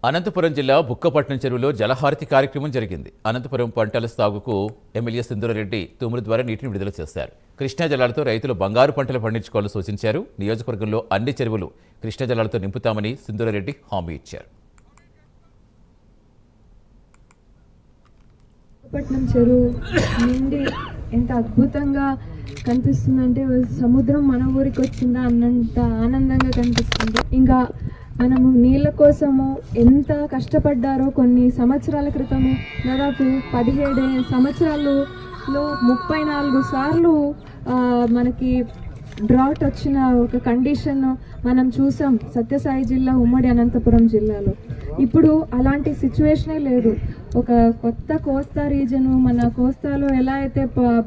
అనంతపురం జిల్లా బుక్కపట్నం చెరువులో జలహారతి కార్యక్రమం జరిగింది. అనంతపురం పంటల సాగుకు ఎమ్మెల్యే సింధూరారెడ్డి తూముల ద్వారా నీటిని విడుదల చేశారు. కృష్ణా జలాలతో రైతులు బంగారు పంటలు పండించుకోవాలని సూచించారు. నియోజకవర్గంలో అన్ని చెరువులు కృష్ణా జలాలతో నింపుతామని సింధూరారెడ్డి హామీ ఇచ్చారు. బుక్కపట్నం చెరువు నిండి ఎంత అద్భుతంగా కనిపిస్తుందంటే సముద్రం మన ఊరికి వచ్చిందా అన్నంత ఆనందంగా కనిపిస్తుంది. ఇంకా మనము నీళ్ళ కోసము ఎంత కష్టపడ్డారో కొన్ని సంవత్సరాల క్రితము దాదాపు 17 సంవత్సరాల్లో 34 సార్లు మనకి డ్రాట్ వచ్చిన ఒక కండిషన్ మనం చూసాం సత్యసాయి జిల్లా ఉమ్మడి అనంతపురం జిల్లాలో. ఇప్పుడు అలాంటి సిచ్యువేషనే లేదు. ఒక కొత్త కోస్తా రీజను మన కోస్తాలో ఎలా అయితే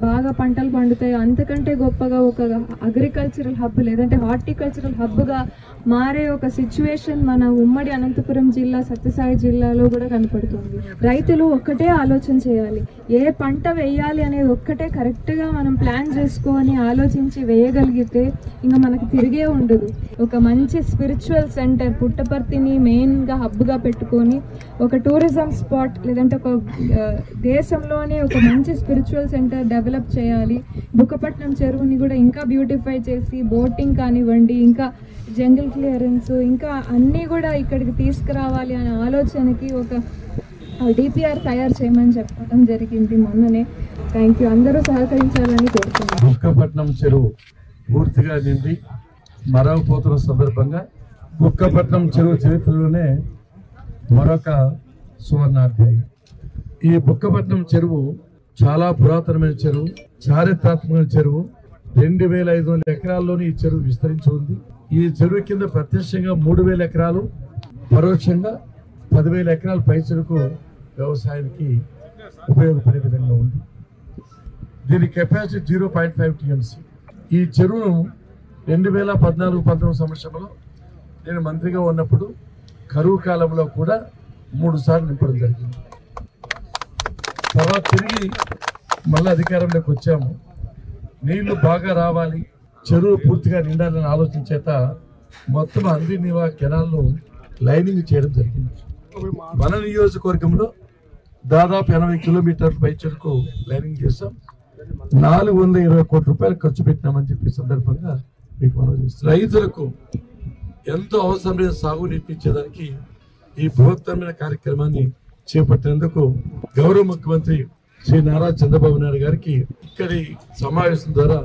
బాగా పంటలు పండుతాయో అంతకంటే గొప్పగా ఒక అగ్రికల్చరల్ హబ్ లేదంటే హార్టికల్చరల్ హబ్గా మారే ఒక సిచ్యువేషన్ మన ఉమ్మడి అనంతపురం జిల్లా సత్యసాయి జిల్లాలో కూడా కనపడుతుంది. రైతులు ఒక్కటే ఆలోచన చేయాలి, ఏ పంట వేయాలి అనేది ఒక్కటే కరెక్ట్గా మనం ప్లాన్ చేసుకొని ఆలోచించి వేయగలిగితే ఇంకా మనకు తిరిగే ఉండదు. ఒక మంచి స్పిరిచువల్ సెంటర్ పుట్టపర్తిని మెయిన్గా హబ్గా పెట్టుకొని ఒక టూరిజం స్పాట్ లేదంటే ఒక దేశంలోనే ఒక మంచి స్పిరిచువల్ సెంటర్ డెవలప్ చేయాలి. బుక్కపట్నం చెరువుని కూడా ఇంకా బ్యూటిఫై చేసి బోటింగ్ కానివ్వండి, ఇంకా జంగిల్ క్లియరెన్స్, ఇంకా అన్నీ కూడా ఇక్కడికి తీసుకురావాలి అనే ఆలోచనకి ఒక డిపిఆర్ తయారు చేయమని చెప్పడం జరిగింది మొన్ననే. Thank you. అందరూ సహకరించాలని కోరుతున్నాను. బుక్కపట్నం చెరువు పూర్తిగా నిండి మరవపోతున్న సందర్భంగా బుక్కపట్నం చెరువు చరిత్రలోనే మరొక సువర్ణాధ్యాయం. ఈ బుక్కపట్నం చెరువు చాలా పురాతనమైన చెరువు, చారిత్రాత్మకమైన చెరువు. 2500 ఎకరాల్లోని ఈ చెరువు విస్తరించి ఉంది. ఈ చెరువు కింద ప్రత్యక్షంగా 3000 ఎకరాలు, పరోక్షంగా 10,000 ఎకరాల పై చెరుకు వ్యవసాయానికి ఉపయోగపడే విధంగా ఉంది. దీని కెపాసిటీ 0.5 TMC. ఈ చెరువును 2014-19 సంవత్సరంలో నేను మంత్రిగా ఉన్నప్పుడు కరువు కాలంలో కూడా 3 సార్లు నింపడం జరిగింది. తర్వాత తిరిగి మళ్ళీ అధికారంలోకి వచ్చాము. నీళ్లు బాగా రావాలి, చెరువు పూర్తిగా నిండాలని ఆలోచన చేత మొత్తం అన్ని నివా కెనాల్ను లైనింగ్ చేయడం జరిగింది. మన నియోజకవర్గంలో దాదాపు 80 కిలోమీటర్ల పై చెరుకు లైనింగ్ చేస్తాం. 420 కోట్ల రూపాయలు ఖర్చు పెట్టినామని చెప్పి సందర్భంగా మీకు మనం చేస్తాం. రైతులకు ఎంతో అవసరమైన సాగునీటిని ఇచ్చేదానికి ఈ బృహత్తరమైన కార్యక్రమాన్ని చేపట్టినందుకు గౌరవ ముఖ్యమంత్రి శ్రీ నారా చంద్రబాబు నాయుడు గారికి ఇక్కడి సమావేశం ద్వారా